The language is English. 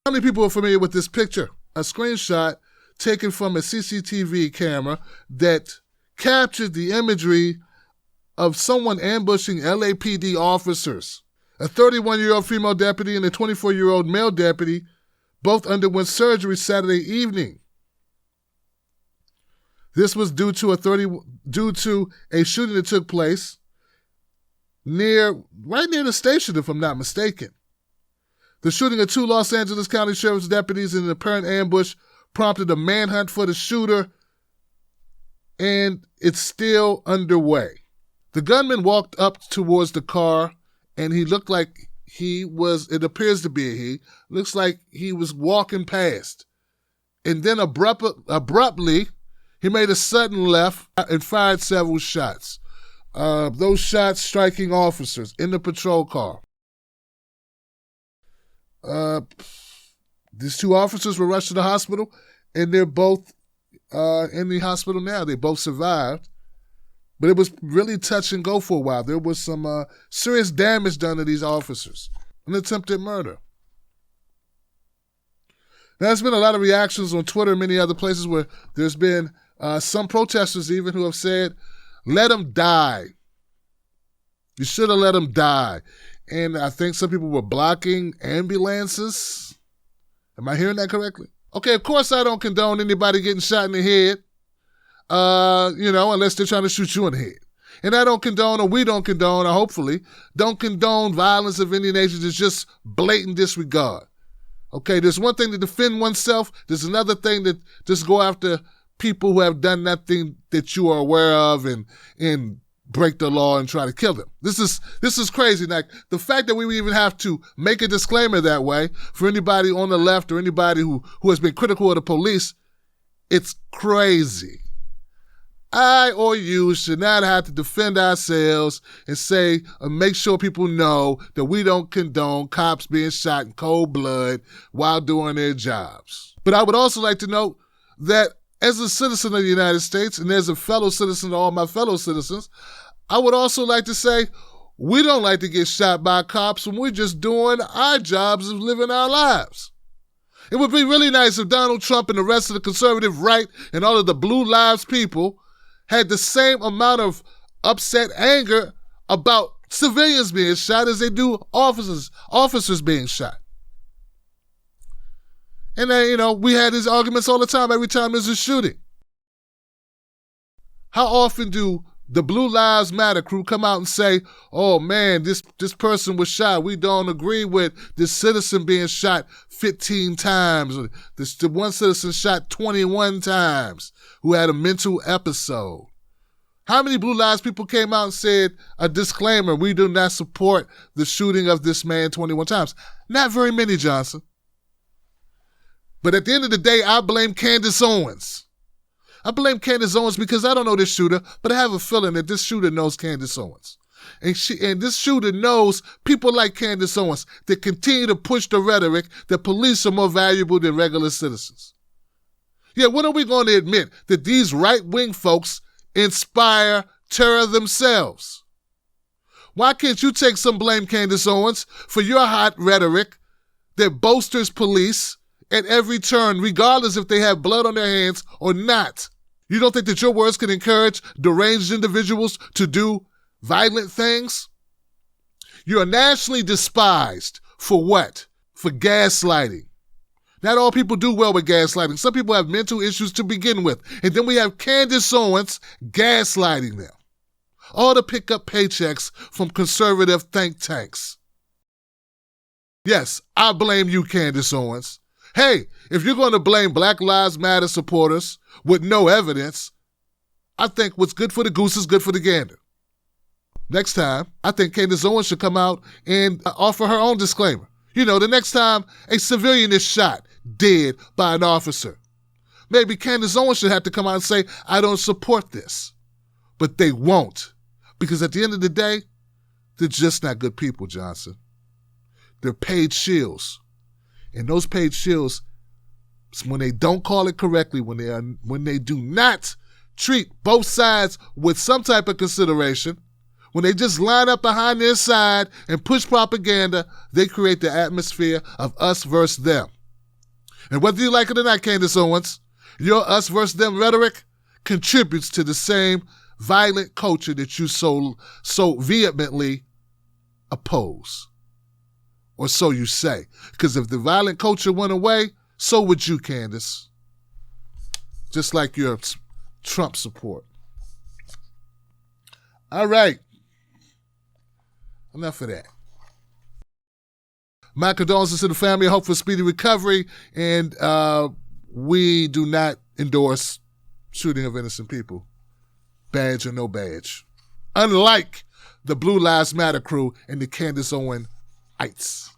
How many people are familiar with this picture? A screenshot taken from a CCTV camera that captured the imagery of someone ambushing LAPD officers. A 31-year-old female deputy and a 24-year-old male deputy both underwent surgery Saturday evening. This was due to a shooting that took place right near the station, if I'm not mistaken. The shooting of 2 Los Angeles County Sheriff's deputies in an apparent ambush prompted a manhunt for the shooter, and it's still underway. The gunman walked up towards the car, and he looked like it appears to be a he, looks like he was walking past. And then abruptly, he made a sudden left and fired several shots. Those shots striking officers in the patrol car. These 2 officers were rushed to the hospital, and they're both in the hospital now. They both survived. But it was really touch and go for a while. There was some serious damage done to these officers. An attempted murder. Now, there's been a lot of reactions on Twitter and many other places where there's been some protesters even who have said, let him die. You should have let him die. And I think some people were blocking ambulances. Am I hearing that correctly? Okay, of course I don't condone anybody getting shot in the head. Unless they're trying to shoot you in the head. And I don't condone, or we don't condone, or hopefully don't condone violence of any nature. It's just blatant disregard. Okay, there's one thing to defend oneself. There's another thing to just go after people who have done nothing that you are aware of and break the law and try to kill them. This is crazy. Like, the fact that we even have to make a disclaimer that way for anybody on the left or anybody who has been critical of the police, it's crazy. I or you should not have to defend ourselves and say or make sure people know that we don't condone cops being shot in cold blood while doing their jobs. But I would also like to note that as a citizen of the United States and as a fellow citizen to all my fellow citizens, I would also like to say we don't like to get shot by cops when we're just doing our jobs of living our lives. It would be really nice if Donald Trump and the rest of the conservative right and all of the Blue Lives people had the same amount of upset anger about civilians being shot as they do officers being shot. And then, we had these arguments all the time, every time there's a shooting. How often do the Blue Lives Matter crew come out and say, oh man, this person was shot. We don't agree with this citizen being shot 15 times. Or the one citizen shot 21 times who had a mental episode. How many Blue Lives people came out and said a disclaimer, we do not support the shooting of this man 21 times? Not very many, Johnson. But at the end of the day, I blame Candace Owens. I blame Candace Owens because I don't know this shooter, but I have a feeling that this shooter knows Candace Owens. And this shooter knows people like Candace Owens that continue to push the rhetoric that police are more valuable than regular citizens. Yeah, when are we going to admit that these right-wing folks inspire terror themselves? Why can't you take some blame, Candace Owens, for your hot rhetoric that bolsters police at every turn, regardless if they have blood on their hands or not? You don't think that your words can encourage deranged individuals to do violent things? You are nationally despised for what? For gaslighting. Not all people do well with gaslighting. Some people have mental issues to begin with. And then we have Candace Owens gaslighting them. All to pick up paychecks from conservative think tanks. Yes, I blame you, Candace Owens. Hey, if you're going to blame Black Lives Matter supporters with no evidence, I think what's good for the goose is good for the gander. Next time, I think Candace Owens should come out and offer her own disclaimer. The next time a civilian is shot dead by an officer, maybe Candace Owens should have to come out and say, I don't support this. But they won't. Because at the end of the day, they're just not good people, Johnson. They're paid shills. And those paid shills, when they don't call it correctly, when they do not treat both sides with some type of consideration, when they just line up behind their side and push propaganda, they create the atmosphere of us versus them. And whether you like it or not, Candace Owens, your us versus them rhetoric contributes to the same violent culture that you so vehemently oppose. Or so you say. Because if the violent culture went away, so would you, Candace. Just like your Trump support. All right. Enough of that. My condolences to the family. I hope for speedy recovery. And we do not endorse shooting of innocent people. Badge or no badge. Unlike the Blue Lives Matter crew and the Candace Owens ites.